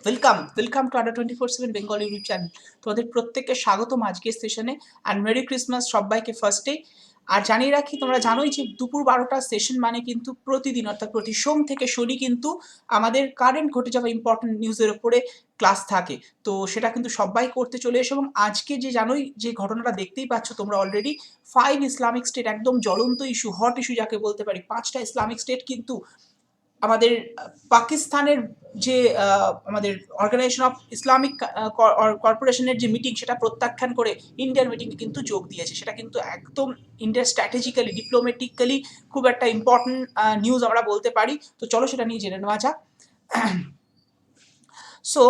Welcome to আড্ডা 24/7 Bengal YouTube channel. তোমাদের প্রত্যেককে স্বাগতম আজকের সেশনে অ্যান্ড মেরি ক্রিসমাস সবাইকে ফার্স্টে। আর জানিয়ে রাখি, তোমরা জানোই যে দুপুর 12টার সেশন মানে কিন্তু প্রতিদিন অর্থাৎ প্রতি সোম থেকে শনি কিন্তু আমাদের কারেন্ট ঘটে যাওয়া ইম্পর্টেন্ট নিউজের ওপরে ক্লাস থাকে। তো সেটা কিন্তু সবাই করতে চলে এসো। এবং আজকে যে জানোই যে ঘটনাটা দেখতেই পাচ্ছ তোমরা অলরেডি 5 ইসলামিক স্টেট, একদম জ্বলন্ত ইস্যু, হট ইস্যু যাকে বলতে পারি, 5টা ইসলামিক স্টেট কিন্তু আমাদের পাকিস্তানের যে আমাদের অর্গানাইজেশন অফ ইসলামিক কর্পোরেশনের যে মিটিং সেটা প্রত্যাখ্যান করে ইন্ডিয়ার মিটিংয়ে কিন্তু যোগ দিয়েছে। সেটা কিন্তু একদম ইন্ডিয়ার স্ট্র্যাটেজিক্যালি ডিপ্লোম্যাটিক্যালি খুব একটা ইম্পর্টেন্ট নিউজ আমরা বলতে পারি। তো চলো সেটা নিয়ে জেনে নেওয়া যাক। সো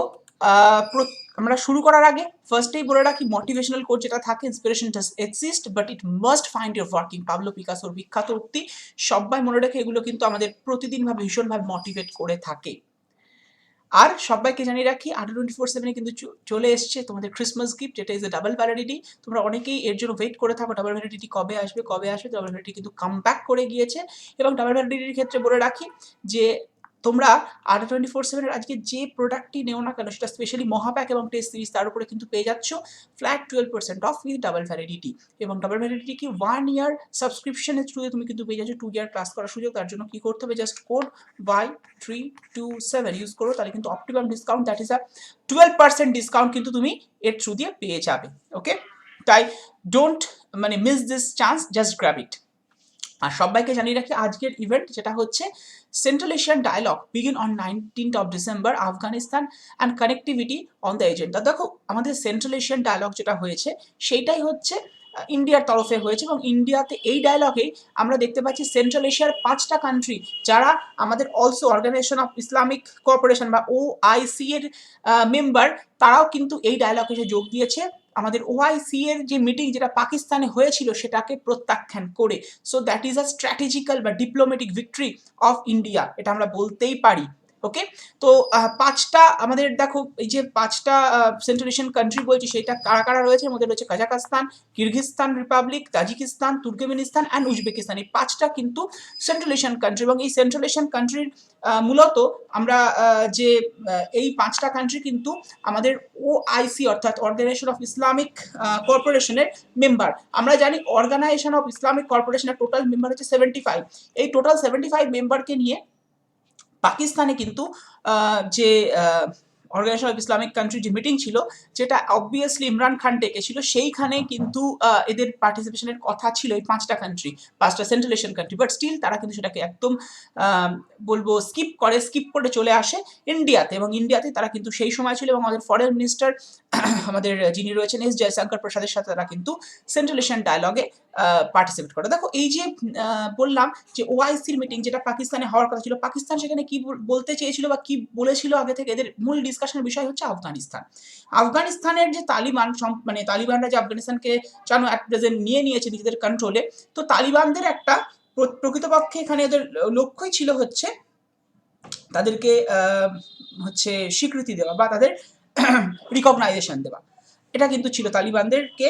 আমরা শুরু করার আগে ফার্স্টেই বলে রাখি, মোটিভেশনাল কোট যেটা থাকে, inspiration does exist but it must find your working. Pablo পিকাসোর বিখ্যাত উক্তি, সবাই মনে রেখে, এগুলো কিন্তু আমাদের প্রতিদিনভাবে ভীষণভাবে মোটিভেট করে থাকে। আর সবাইকে জানিয়ে রাখি, আড্ডা 24/7 কিন্তু চলে এসছে তোমাদের ক্রিসমাস গিফট, যেটা ইজ এ ডাবল ভ্যালিডিটি। তোমরা অনেকেই এর জন্য ওয়েট করে থাকো, ডাবল ভ্যালিডিটি কবে আসবে। ডাবল ভ্যালিডিটি কিন্তু কাম ব্যাক করে গিয়েছে। এবং ডাবল ভ্যালিডিটির ক্ষেত্রে বলে রাখি যে তোমরা আড্ডা 24/7 আজকে যে প্রোডাক্টটি নেও না কেন, সেটা স্পেশালি মহাপ্যাক এবং টেস্ট সিরিজ, তার উপরে কিন্তু পেয়ে যাচ্ছ flat 12% of with double validity. এবং ডাবল ভ্যালিডিটি কি 1 ইয়ার সাবস্ক্রিপশনের থ্রুতে তুমি কিন্তু পেয়ে যাচ্ছ 2 ইয়ার ক্লাস করার সুযোগ। তার জন্য কি করতে হবে, জাস্ট কোড Y327 ইউজ করো, তাহলে কিন্তু optimum discount, that is a 12% discount কিন্তু তুমি এর থ্রু দিয়ে পেয়ে যাবে। ওকে, তাই don't miss this chance, just grab it. আর সবাইকে জানিয়ে রাখি আজকের ইভেন্ট যেটা হচ্ছে central Asian dialogue begin on 19th of December, Afghanistan and connectivity on the agenda. দেখো, আমাদের সেন্ট্রাল এশিয়ান ডায়ালগ যেটা হয়েছে সেইটাই হচ্ছে ইন্ডিয়ার তরফে হয়েছে। এবং ইন্ডিয়াতে এই ডায়ালগেই আমরা দেখতে পাচ্ছি সেন্ট্রাল এশিয়ার 5টা কান্ট্রি যারা আমাদের also organization of Islamic cooperation বা OIC এর মেম্বার, তারাও কিন্তু এই ডায়ালগে এসে যোগ দিয়েছে আমাদের OIC এর যে মিটিং যেটা পাকিস্তানে হয়েছিল সেটাকে প্রত্যাখ্যান করে। So that is a strategical বা ডিপ্লোম্যাটিক ভিক্টরি অফ ইন্ডিয়া, এটা আমরা বলতেই পারি। ওকে, তো 5টা আমাদের দেখো, এই যে 5টা সেন্ট্রাল এশিয়ান কান্ট্রি বলছি, সেটা কারা কারা রয়েছে, এর মধ্যে রয়েছে Kazakhstan, Kyrgyzstan Republic, Tajikistan, Turkmenistan and Uzbekistan. এই 5টা কিন্তু সেন্ট্রাল এশিয়ান কান্ট্রি। এবং এই সেন্ট্রাল এশিয়ান কান্ট্রির মূলত আমরা যে এই 5টা কান্ট্রি কিন্তু আমাদের OIC অর্থাৎ অর্গানাইজেশন অফ ইসলামিক কর্পোরেশনের মেম্বার। আমরা জানি অর্গানাইজেশন অফ ইসলামিক কর্পোরেশনের টোটাল মেম্বার হচ্ছে 75। এই টোটাল 75 মেম্বারকে নিয়ে পাকিস্তানে কিন্তু যে অর্গানাইজেশন অফ ইসলামিক কান্ট্রি যে মিটিং ছিল, যেটা অবভিয়াসলি ইমরান খান ডেকেছিল, সেইখানে কিন্তু এদের পার্টিসিপেশনের কথা ছিল এই 5টা কান্ট্রি, 5টা central Asian country. But still তারা কিন্তু সেটাকে একদম বলবো স্কিপ করে চলে আসে ইন্ডিয়াতে। এবং ইন্ডিয়াতে তারা কিন্তু সেই সময় ছিল, এবং আমাদের ফরেন মিনিস্টার আমাদের যিনি রয়েছেন এস জয়শঙ্কর প্রসাদের সাথে তারা কিন্তু সেন্ট্রাল এশিয়ান ডায়ালগে পার্টিসিপেট করে। দেখো, এই যে বললাম যে OICর মিটিং যেটা পাকিস্তানে হওয়ার কথা ছিল, পাকিস্তান সেখানে কি বলতে চেয়েছিল বা কি বলেছিল আগে থেকে, এদের মূল ডিসকাশনের বিষয় হচ্ছে আফগানিস্তান। আফগানিস্তানের যে তালিবানরা যে আফগানিস্তানকে জানো অ্যাট প্রেজেন্ট নিয়ে নিয়েছে নিজেদের কন্ট্রোলে। তো তালিবানদের একটা প্রকৃতপক্ষে এখানে এদের লক্ষ্যই ছিল হচ্ছে তাদেরকে হচ্ছে স্বীকৃতি দেওয়া বা তাদের রিকগনাইজেশন দেওয়া। এটা কিন্তু ছিল তালিবানদেরকে,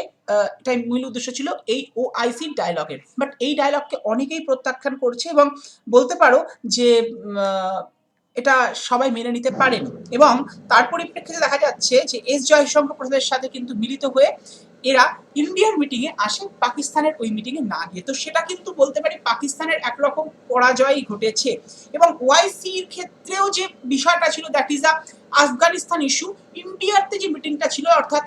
এটাই মূল উদ্দেশ্য ছিল এই OIC ডায়ালগের। বাট এই ডায়ালগকে অনেকেই প্রত্যাখ্যান করছে এবং বলতে পারো যে এটা সবাই মেনে নিতে পারেনি। এবং তার পরিপ্রেক্ষিতে দেখা যাচ্ছে যে এস জয়শঙ্কর প্রসাদের সাথে কিন্তু মিলিত হয়ে এরা ইন্ডিয়ার মিটিংয়ে আসে, পাকিস্তানের ওই মিটিংয়ে না গিয়ে। তো সেটা কিন্তু বলতে পারি পাকিস্তানের একরকম পরাজয়ই ঘটেছে। এবং OICর ক্ষেত্রেও যে বিষয়টা ছিল, that is a Afghanistan issue. ইন্ডিয়াতে যে মিটিংটা ছিল অর্থাৎ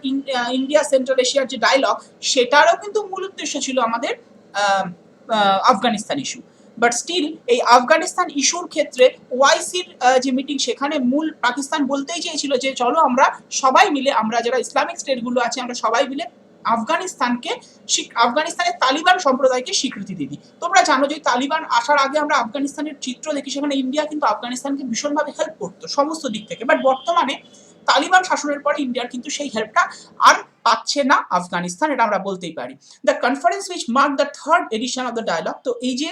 ইন্ডিয়া সেন্ট্রাল এশিয়ার যে ডায়ালগ, সেটারও কিন্তু মূল উদ্দেশ্য ছিল আমাদের আফগানিস্তান ইস্যু। বাট স্টিল এই আফগানিস্তান ইস্যুর ক্ষেত্রে OICর যে মিটিং, সেখানে মূল পাকিস্তান বলতেই চেয়েছিল যে চলো আমরা সবাই মিলে, আমরা যারা ইসলামিক স্টেটগুলো আছে, আমরা সবাই মিলে আফগানিস্তানের তালিবান সম্প্রদায়কে স্বীকৃতি দিই। তোমরা জানো যে তালিবান আসার আগে আমরা আফগানিস্তানের চিত্র দেখি, সেখানে ইন্ডিয়া কিন্তু আফগানিস্তানকে ভীষণভাবে হেল্প করতো সমস্ত দিক থেকে। বাট বর্তমানে তালিবান শাসনের পরে ইন্ডিয়ার কিন্তু সেই হেল্পটা আর পাচ্ছে না আফগানিস্তান, এটা আমরা বলতেই পারি। The conference which mark the 3rd edition of the dialogue, তো এই যে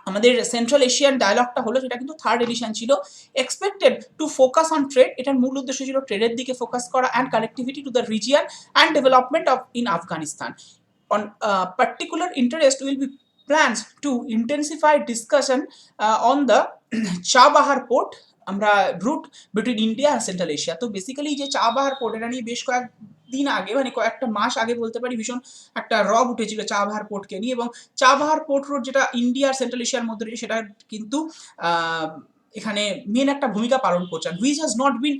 আমাদের সেন্ট্রাল এশিয়ান ডায়ালগটা হলো, সেটা কিন্তু 3rd এডিশন ছিল। Expected to focus on trade, এটার মূল উদ্দেশ্য ছিল ট্রেডের দিকে ফোকাস করা, and connectivity to the region and development of in Afghanistan. On particular interest will be plans to intensify discussion on the Chabahar port আমরা রুট বিটুইন ইন্ডিয়া আর central Asia. তো basically যে Chabahar port, এটা নিয়ে বেশ কয়েকদিন আগে, মানে কয়েকটা মাস আগে বলতে পারি, ভীষণ একটা রব উঠেছিল চাবাহার পোর্টকে নিয়ে। এবং চাবাহার পোর্ট রোড যেটা ইন্ডিয়া আর সেন্ট্রাল এশিয়ার মধ্যে রয়েছে, সেটা কিন্তু এখানে মেন একটা ভূমিকা পালন করছে, which has not been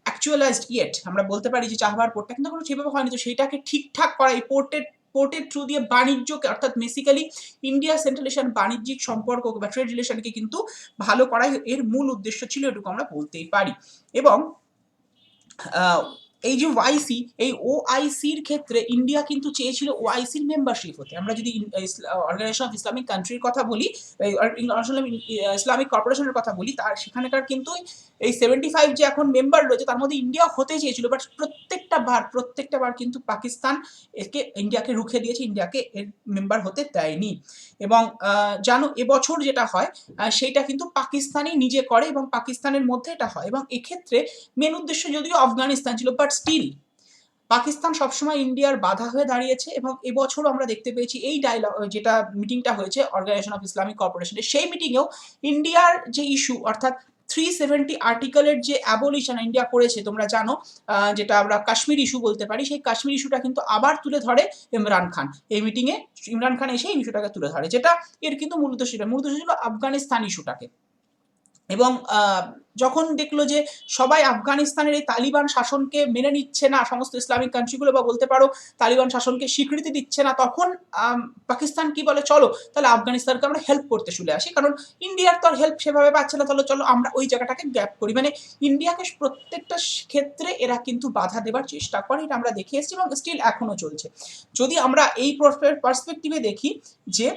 actualised yet. আমরা বলতে পারি যে চাবাহার পোর্টটা কিন্তু কোনো সেভাবে হয়নি, তো সেইটাকে ঠিকঠাক করা, এই পোর্টের থ্রু দিয়ে বাণিজ্যকে, অর্থাৎ বেসিক্যালি ইন্ডিয়া সেন্ট্রাল এশিয়ান বাণিজ্যিক সম্পর্ক বা ট্রেড রিলেশনকে কিন্তু ভালো করাই এর মূল উদ্দেশ্য ছিল, এটুকু আমরা বলতেই পারি। এবং এই যে ওআইসি, এই ওআইসির ক্ষেত্রে ইন্ডিয়া কিন্তু চেয়েছিল ওআইসির মেম্বারশিপ হতে। আমরা যদি অর্গানাইজেশন অফ ইসলামিক কান্ট্রির কথা বলি, ইসলামিক কর্পোরেশনের কথা বলি, তার সেখানকার কিন্তু এই 75 যে এখন মেম্বার রয়েছে তার মধ্যে ইন্ডিয়া হতে চেয়েছিল, বাট প্রত্যেকটা বার কিন্তু পাকিস্তান ইন্ডিয়াকে রুখে দিয়েছে, ইন্ডিয়াকে এর মেম্বার হতে দেয়নি। এবং জানো এবছর যেটা হয় সেইটা কিন্তু পাকিস্তানই নিজে করে এবং পাকিস্তানের মধ্যে এটা হয়। এবং এক্ষেত্রে মেন উদ্দেশ্য যদিও আফগানিস্তান ছিল, বাট স্টিল পাকিস্তান সবসময় ইন্ডিয়ার বাধা হয়ে দাঁড়িয়েছে। এবং এবছরও আমরা দেখতে পেয়েছি এই ডায়লগ, যেটা মিটিংটা হয়েছে অর্গানাইজেশন অফ ইসলামিক কর্পোরেশনের, সেই মিটিংয়েও ইন্ডিয়ার যে ইস্যু, অর্থাৎ 370 আর্টিকেলের যে অ্যাবলিশন ইন্ডিয়া করেছে, তোমরা জানো, যেটা আমরা কাশ্মীর ইস্যু বলতে পারি, সেই কাশ্মীর ইস্যুটা কিন্তু আবার তুলে ধরে ইমরান খান। এই মিটিংয়ে ইমরান খান এসে এই ইস্যুটাকে তুলে ধরে, যেটা এর কিন্তু মূল উদ্দেশ্য ছিল আফগানিস্তান ইস্যুটাকে। এবং যখন দেখলো যে সবাই আফগানিস্তানের এই তালিবান শাসনকে মেনে নিচ্ছে না, সমস্ত ইসলামিক কান্ট্রিগুলো, বা বলতে পারো তালিবান শাসনকে স্বীকৃতি দিচ্ছে না, তখন পাকিস্তান কি বলে, চলো তাহলে আফগানিস্তানকে আমরা হেল্প করতে চলে আসি, কারণ ইন্ডিয়ার তো আর হেল্প সেভাবে পাচ্ছে না, তাহলে চলো আমরা ওই জায়গাটাকে গ্যাপ করি। মানে ইন্ডিয়াকে প্রত্যেকটা ক্ষেত্রে এরা কিন্তু বাধা দেবার চেষ্টা করে, এটা আমরা দেখে এসেছি এবং স্টিল এখনো চলছে। যদি আমরা এই পার্সপেক্টিভে দেখি যে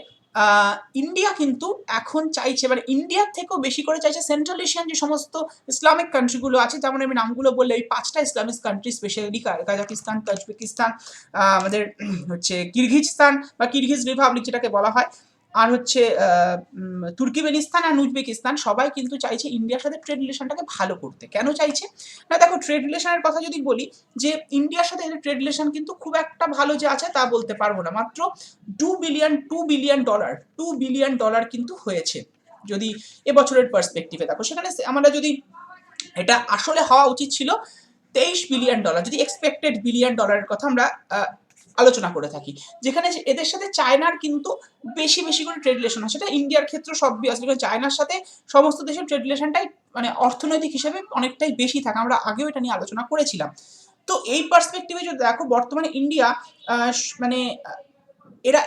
ইন্ডিয়া কিন্তু এখন চাইছে, মানে ইন্ডিয়ার থেকেও বেশি করে চাইছে সেন্ট্রাল এশিয়ান যে সমস্ত ইসলামিক কান্ট্রিগুলো আছে, যেমন আমি নামগুলো বললে এই 5টা Islamic country, specially Kazakhstan, Tajikistan, আমাদের হচ্ছে কিরগিজস্তান বা কিরগিজ রিপাবলিক যেটাকে বলা হয়, আর হচ্ছে তুর্কিমেনিস্তান আর উজবেকিস্তান, সবাই কিন্তু চাইছে ইন্ডিয়ার সাথে ট্রেড রিলেশনটাকে ভালো করতে। কেন চাইছে না, দেখো ট্রেড রিলেশনের কথা যদি বলি, যে ইন্ডিয়ার সাথে এদের ট্রেড রিলেশন কিন্তু খুব একটা ভালো যে আছে তা বলতে পারবো না, মাত্র $2 বিলিয়ন কিন্তু হয়েছে যদি এবছরের পার্সপেক্টিভে দেখো। সেখানে আমরা যদি, এটা আসলে হওয়া উচিত ছিল $23 বিলিয়ন, যদি এক্সপেক্টেড বিলিয়ন ডলারের কথা আমরা আলোচনা করে থাকি, যেখানে এদের সাথে চায়নার কিন্তু বেশি করে ট্রেড রিলেশন আছে। সেটা ইন্ডিয়ার ক্ষেত্রে সবই আছে, চায়নার সাথে সমস্ত দেশের ট্রেড রিলেশনটাই মানে অর্থনৈতিক হিসেবে অনেকটাই বেশি থাকে, আমরা আগেও এটা নিয়ে আলোচনা করেছিলাম। তো এই পার্সপেক্টিভে যদি দেখো, বর্তমানে ইন্ডিয়া মানে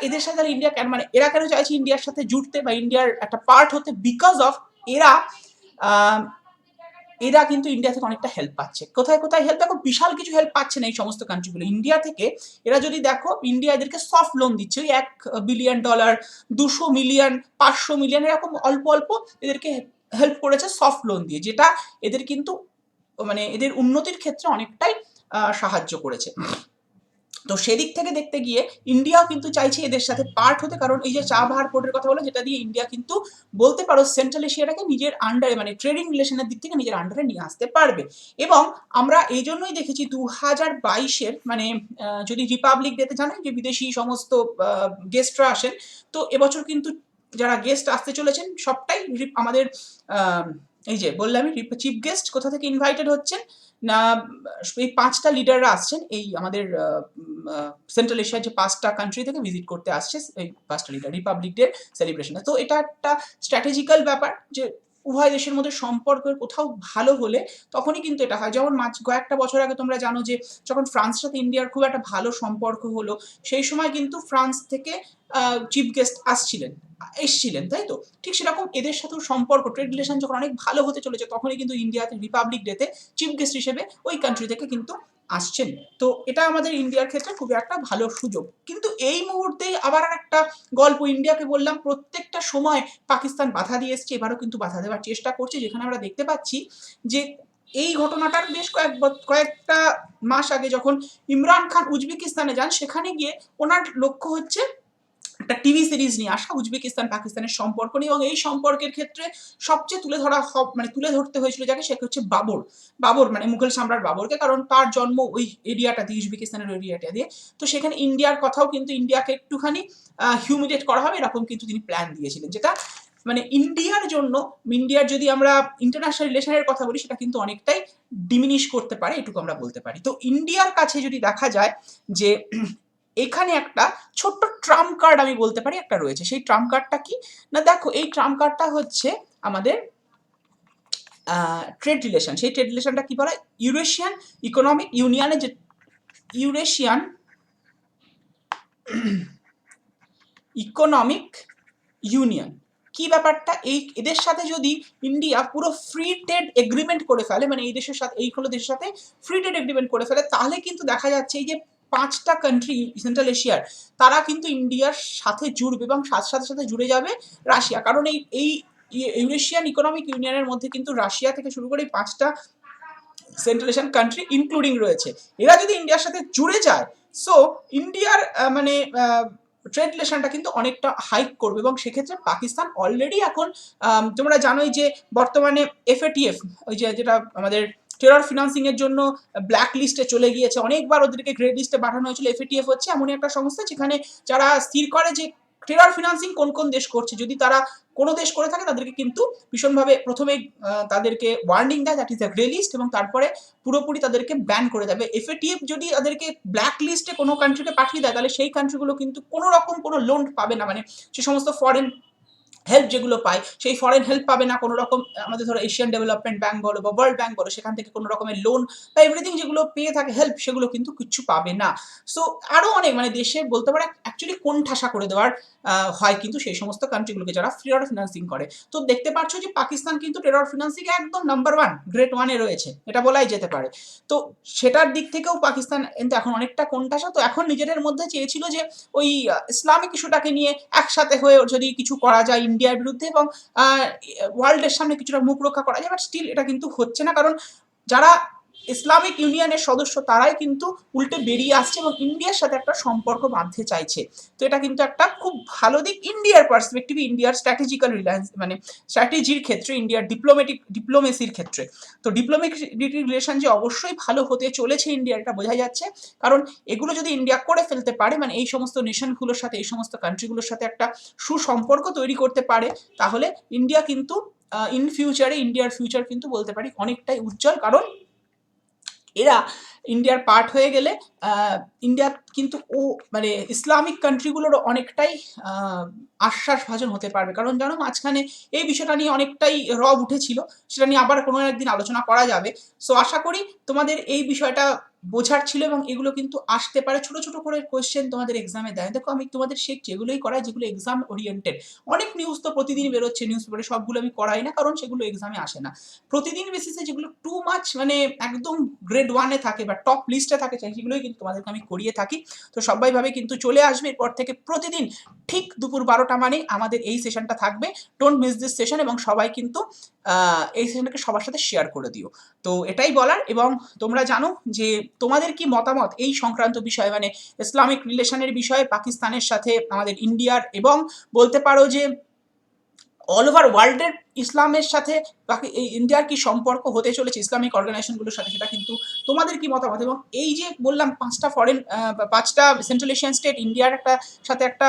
এদের সাথে ইন্ডিয়া কেন, মানে এরা কেন চাইছে ইন্ডিয়ার সাথে জুড়তে বা ইন্ডিয়ার একটা পার্ট হতে, বিকজ অফ এরা কিন্তু ইন্ডিয়া থেকে অনেকটা হেল্প পাচ্ছে। কোথায় হেল্প, দেখো বিশাল কিছু হেল্প পাচ্ছে না এই সমস্ত কান্ট্রিগুলো ইন্ডিয়া থেকে। এরা যদি দেখো, ইন্ডিয়া এদেরকে সফট লোন দিচ্ছে, ওই $1 বিলিয়ন, 200 মিলিয়ন, 500 মিলিয়ন, এরকম অল্প এদেরকে হেল্প করেছে সফট লোন দিয়ে, যেটা এদের কিন্তু মানে এদের উন্নতির ক্ষেত্রে অনেকটাই সাহায্য করেছে। তো সেদিক থেকে দেখতে গিয়ে ইন্ডিয়াও কিন্তু চাইছে এদের সাথে পার্ট হতে, কারণ এই যে চাবাহার পোর্টের কথা বলো, যেটা দিয়ে ইন্ডিয়া কিন্তু বলতে পারো সেন্ট্রাল এশিয়াটাকে নিজের আন্ডারে, মানে ট্রেডিং রিলেশনের দিক থেকে নিজের আন্ডারে নিয়ে আসতে পারবে। এবং আমরা এই জন্যই দেখেছি 2022-এর, মানে যদি রিপাবলিক ডেতে জানেন যে বিদেশি সমস্ত গেস্টরা আসেন, তো এবছর কিন্তু যারা গেস্ট আসতে চলেছেন সবটাই আমাদের এই যে বললাম চিফ গেস্ট কোথা থেকে ইনভাইটেড হচ্ছেন না, এই 5টা লিডাররা আসছেন এই আমাদের সেন্ট্রাল এশিয়ার যে 5টা কান্ট্রি থেকে ভিজিট করতে আসছে এই 5টা লিডার রিপাবলিক ডে সেলিব্রেশনে। তো এটা একটা স্ট্র্যাটেজিক্যাল ব্যাপার, যে উভয় দেশের মধ্যে সম্পর্কের কোথাও ভালো হলে তখনই কিন্তু এটা হয়। যেমন কয়েকটা বছর আগে তোমরা জানো যে যখন ফ্রান্সের সাথে ইন্ডিয়ার খুব একটা ভালো সম্পর্ক হলো, সেই সময় কিন্তু ফ্রান্স থেকে চিফ গেস্ট এসছিলেন, তাই তো? ঠিক সেরকম এদের সাথেও সম্পর্ক, ট্রেড রিলেশন যখন অনেক ভালো হতে চলেছে, তখনই কিন্তু ইন্ডিয়াতে রিপাবলিক ডেতে চিফ গেস্ট হিসেবে ওই কান্ট্রি থেকে কিন্তু আসছেন। তো এটা আমাদের ইন্ডিয়ার ক্ষেত্রে খুবই একটা ভালো সুযোগ। কিন্তু এই মুহূর্তেই আবার একটা গল্প, ইন্ডিয়াকে বললাম প্রত্যেকটা সময় পাকিস্তান বাধা দিয়ে এসছে, এবারও কিন্তু বাধা দেওয়ার চেষ্টা করছে, যেখানে আমরা দেখতে পাচ্ছি যে এই ঘটনাটার বেশ কয়েকটা মাস আগে যখন ইমরান খান উজবেকিস্তানে যান, সেখানে গিয়ে ওনার লক্ষ্য হচ্ছে একটা টিভি সিরিজ নিয়ে আসা উজবেকিস্তান পাকিস্তানের সম্পর্ক নিয়ে। এবং এই সম্পর্কের ক্ষেত্রে সবচেয়ে তুলে ধরতে হয়েছিল যাকে, সে হচ্ছে বাবর, মানে মুঘল সম্রাট বাবরকে, কারণ তার জন্ম ওই এরিয়াটা দিয়ে, উজবেকিস্তানের এরিয়াটা দিয়ে। তো সেখানে ইন্ডিয়ার কথাও কিন্তু, ইন্ডিয়াকে একটুখানি হিউমিলেট করা হবে এরকম কিন্তু তিনি প্ল্যান দিয়েছিলেন, যেটা মানে ইন্ডিয়ার জন্য, ইন্ডিয়ার যদি আমরা ইন্টারন্যাশনাল রিলেশনের কথা বলি সেটা কিন্তু অনেকটাই ডিমিনিশ করতে পারে, এটুকু আমরা বলতে পারি। তো ইন্ডিয়ার কাছে যদি দেখা যায় যে এখানে একটা ছোট্ট ট্রাম্প কার্ড আমি বলতে পারি একটা রয়েছে, সেই ট্রাম্প কার্ডটা কি না, দেখো এই ট্রাম্প কার্ডটা হচ্ছে আমাদের ট্রেড রিলেশন। সেই ট্রেড রিলেশনটা কি বলে, ইউরেশিয়ান ইকোনমিক ইউনিয়নের যে ইউরেশিয়ান ইকোনমিক ইউনিয়ন, কি ব্যাপারটা, এই এদের সাথে যদি ইন্ডিয়া পুরো ফ্রি ট্রেড এগ্রিমেন্ট করে ফেলে, মানে এই দেশের সাথে এইগুলো দেশের সাথে ফ্রি ট্রেড এগ্রিমেন্ট করে ফেলে, তাহলে কিন্তু দেখা যাচ্ছে এই যে 5টা কান্ট্রি সেন্ট্রাল এশিয়ার, তারা কিন্তু ইন্ডিয়ার সাথে জুড়বে এবং সাথে সাথে জুড়ে যাবে রাশিয়া। কারণ এই ইউরেশিয়ান ইকোনমিক ইউনিয়নের মধ্যে কিন্তু রাশিয়া থেকে শুরু করে 5টা সেন্ট্রাল এশিয়ান কান্ট্রি ইনক্লুডিং রয়েছে। এরা যদি ইন্ডিয়ার সাথে জুড়ে যায়, সো ইন্ডিয়ার মানে ট্রেড রিলেশনটা কিন্তু অনেকটা হাইক করবে। এবং সেক্ষেত্রে পাকিস্তান অলরেডি এখন তোমরা জানোই যে বর্তমানে FATF, ওই যে যেটা আমাদের টেরর ফিনান্সিং এর জন্য ব্ল্যাক লিস্টে চলে গিয়েছে, অনেকবার ওদেরকে গ্রে লিস্টে পাঠানো হয়েছিল। FATF হচ্ছে এমনই একটা সংস্থা যেখানে যারা স্থির করে যে টেরর ফিনান্সিং কোন কোন দেশ করছে, যদি তারা কোনো দেশ করে থাকে তাদেরকে কিন্তু ভীষণভাবে প্রথমে তাদেরকে ওয়ার্নিং দেয়, that is the grey list, এবং তারপরে পুরোপুরি তাদেরকে ব্যান করে দেবে। FATF যদি তাদেরকে ব্ল্যাক লিস্টে কোনো কান্ট্রিকে পাঠিয়ে দেয়, তাহলে সেই কান্ট্রিগুলো কিন্তু কোনো রকম কোনো লোন পাবে না, মানে সে সমস্ত ফরেন হেল্প যেগুলো পায় সেই ফরেন হেল্প পাবে না কোনো রকম। আমাদের ধরো এশিয়ান ডেভেলপমেন্ট ব্যাংক বলো বা ওয়ার্ল্ড ব্যাংক বলো, সেখান থেকে কোনো রকমের লোন বা এভরিথিং যেগুলো পেয়ে থাকে হেল্প, সেগুলো কিন্তু কিচ্ছু পাবে না। সো আরও অনেক মানে দেশে বলতে পারে অ্যাকচুয়ালি কোণঠাসা করে দেওয়ার হয় কিন্তু সেই সমস্ত কান্ট্রিগুলোকে যারা টেরর ফিনান্সিং করে। তো দেখতে পাচ্ছ যে পাকিস্তান কিন্তু টেরর ফিনান্সিং একদম নাম্বার 1 গ্রেড 1-এ রয়েছে, এটা বলাই যেতে পারে। তো সেটার দিক থেকেও পাকিস্তান কিন্তু এখন অনেকটা কোণঠাসা। তো এখন নিজেদের মধ্যে চেয়েছিল যে ওই ইসলামিক ইস্যুটাকে নিয়ে একসাথে হয়ে যদি কিছু করা যায় ইন্ডিয়ার বিরুদ্ধে এবং ওয়ার্ল্ডের সামনে কিছুটা মুখ রক্ষা করা যায়, বাট স্টিল এটা কিন্তু হচ্ছে না, কারণ যারা ইসলামিক ইউনিয়নের সদস্য তারাই কিন্তু উল্টে বেরিয়ে আসছে এবং ইন্ডিয়ার সাথে একটা সম্পর্ক বাঁধতে চাইছে। তো এটা কিন্তু একটা খুব ভালো দিক ইন্ডিয়ার পার্সপেক্টিভে, ইন্ডিয়ার স্ট্র্যাটেজিক্যাল রিলায়েন্স মানে স্ট্র্যাটেজির ক্ষেত্রে, ইন্ডিয়ার ডিপ্লোমেসির ক্ষেত্রে। তো ডিপ্লোমেটিক রিলেশন যে অবশ্যই ভালো হতে চলেছে ইন্ডিয়ার, এটা বোঝা যাচ্ছে। কারণ এগুলো যদি ইন্ডিয়া করে ফেলতে পারে, মানে এই সমস্ত নেশনগুলোর সাথে এই সমস্ত কান্ট্রিগুলোর সাথে একটা সুসম্পর্ক তৈরি করতে পারে, তাহলে ইন্ডিয়া কিন্তু ইন ফিউচারে ইন্ডিয়ার ফিউচার কিন্তু বলতে পারি অনেকটাই উজ্জ্বল। কারণ এরা ইন্ডিয়ার পার্ট হয়ে গেলে ইন্ডিয়া কিন্তু মানে ইসলামিক কান্ট্রিগুলোরও অনেকটাই আশ্বাসভাজন হতে পারবে। কারণ জানো মাঝখানে এই বিষয়টা নিয়ে অনেকটাই রব উঠেছিল, সেটা নিয়ে আবার কোনো একদিন আলোচনা করা যাবে। সো আশা করি তোমাদের এই বিষয়টা বোঝার ছিল এবং এগুলো কিন্তু আসতে পারে, ছোট ছোট করে কোয়েশ্চেন তোমাদের এক্সামে দেয়। দেখো আমি তোমাদের শেখছি যেগুলোই করাই, যেগুলো এক্সাম ওরিয়েন্টেড। অনেক নিউজ তো প্রতিদিন বেরোচ্ছে নিউজ পেপারে, সবগুলো আমি করাই না কারণ সেগুলো এক্সামে আসে না। প্রতিদিন বেসিসে যেগুলো টু মাচ মানে একদম গ্রেড 1-এ থাকে বা টপ লিস্টে থাকে, সেগুলোই কিন্তু তোমাদেরকে আমি করিয়ে থাকি। তো সবাইভাবে কিন্তু চলে আসবে এরপর থেকে প্রতিদিন ঠিক দুপুর 12টা মানেই আমাদের এই সেশনটা থাকবে। ডোন্ট মিস দিস সেশন, এবং সবাই কিন্তু এই সেশনটাকে সবার সাথে শেয়ার করে দিও। তো এটাই বলার। এবং তোমরা জানো যে তোমাদের কি মতামত এই সংক্রান্ত বিষয়ে, মানে ইসলামিক রিলেশনের বিষয়ে পাকিস্তানের সাথে আমাদের ইন্ডিয়ার, এবং বলতে পারো যে অল ওভার ওয়ার্ল্ডের ইসলামের সাথে ইন্ডিয়ার কি সম্পর্ক হতে চলেছে ইসলামিক অর্গানাইজেশনগুলোর সাথে, সেটা কিন্তু তোমাদের কি মতামত। এবং এই যে বললাম 5টা সেন্ট্রাল এশিয়ান স্টেট ইন্ডিয়ার সাথে একটা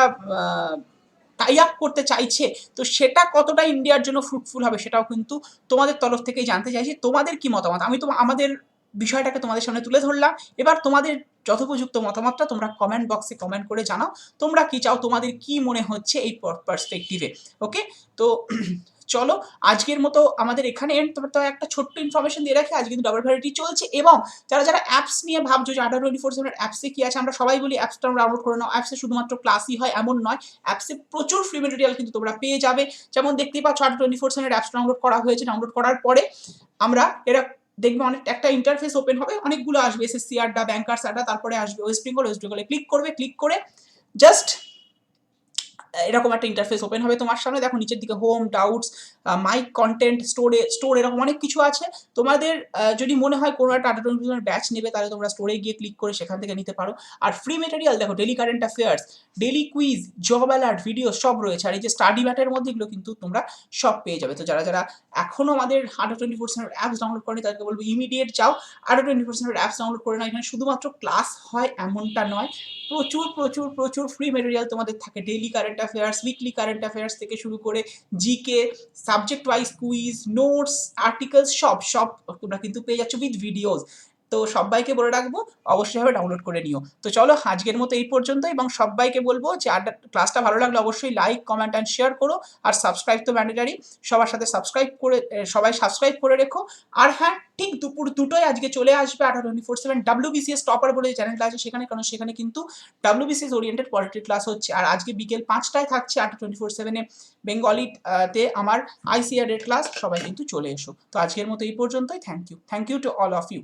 টাই আপ করতে চাইছে, তো সেটা কতটা ইন্ডিয়ার জন্য ফ্রুটফুল হবে সেটাও কিন্তু তোমাদের তরফ থেকেই জানতে চাইছি। তোমাদের কি মতামত, আমি তো আমাদের বিষয়টাকে তোমাদের সামনে তুলে ধরলাম। এবার তোমাদের যথোপযুক্ত মতামতটা তোমরা কমেন্ট বক্সে কমেন্ট করে জানাও, তোমরা কি চাও, তোমাদের কি মনে হচ্ছে এই পার্সপেক্টিভে। ওকে, তো চলো আজকের মতো আমাদের এখানে এন্ড। তবে তো একটা ছোট্ট ইনফরমেশন দিয়ে রাখি, আজ কিন্তু ডাবল ভ্যারাইটি চলছে, এবং যারা যারা অ্যাপস নিয়ে ভাবছো যে আড্ডা 24/7 অ্যাপসে কি আছে, আমরা সবাই বলি অ্যাপসটা ডাউনলোড করে নাও। অ্যাপসে শুধুমাত্র ক্লাসই হয় এমন নয়, অ্যাপসে প্রচুর ফ্রি মেটেরিয়াল কিন্তু তোমরা পেয়ে যাবে। যেমন দেখতেই পাচ্ছ আড্ডা 24/7 অ্যাপস ডাউনলোড করা হয়েছে। ডাউনলোড করার পরে আমরা দেখবে অনেক একটা ইন্টারফেস ওপেন হবে, অনেকগুলো আসবে, এসএসসি আড্ডা, ব্যাংকার্স আড্ডা, তারপরে আসবে ওয়েস্ট বেঙ্গলে ক্লিক করবে, ক্লিক করে জাস্ট এরকম একটা ইন্টারফেস ওপেন হবে তোমার সামনে। দেখো নিচের দিকে home, doubts, mic, content, store এরকম অনেক কিছু আছে। তোমাদের যদি মনে হয় কোনো একটা আড্ডা ব্যাচ নেবে, তাহলে তোমরা স্টোরে গিয়ে ক্লিক করে সেখান থেকে নিতে পারো। আর ফ্রি মেটেরিয়াল দেখো, daily current affairs, daily quiz, job alert, video সব রয়েছে। আর এই যে স্টাডি ম্যাটের মধ্যে এগুলো কিন্তু তোমরা সব পেয়ে যাবে। তো যারা যারা এখনও আমাদের আড্ডা 24/7 অ্যাপস ডাউনলোড করেনি, তাদেরকে বলবো ইমিডিয়েট যাও আড্ডা 24/7 অ্যাপস ডাউনলোড করে নাও। এখানে শুধুমাত্র ক্লাস হয় এমনটা নয়, প্রচুর প্রচুর প্রচুর ফ্রি মেটেরিয়াল তোমাদের থাকে। Daily current affairs, weekly current affairs থেকে শুরু করে GK, subject wise quiz, notes, articles সব তোমরা কিন্তু পেয়ে যাচ্ছ উইথ ভিডিওস। তো সবাইকে বলে রাখবো অবশ্যইভাবে ডাউনলোড করে নিও। তো চলো আজকের মতো এই পর্যন্ত, এবং সবাইকে বলবো যে ক্লাসটা ভালো লাগলে অবশ্যই লাইক, কমেন্ট অ্যান্ড শেয়ার করো, আর সাবস্ক্রাইব তো ম্যান্ডেটারি, সবার সাথে সবাই সাবস্ক্রাইব করে রেখো। আর হ্যাঁ, ঠিক দুপুর 2টোয় আজকে চলে আসবে 18/24/7 WBCS টপার বলে যে চ্যানেলটা আছে সেখানে, কারণ সেখানে কিন্তু WBCS ওরিয়েন্টেড পলিটি ক্লাস হচ্ছে। আর আজকে বিকেল 5টায় থাকছে 18/24/7 বেঙ্গলিতে আমার ICAR এর ক্লাস, সবাই কিন্তু চলে এসো। তো আজকের মতো এই পর্যন্তই, thank you to all of you.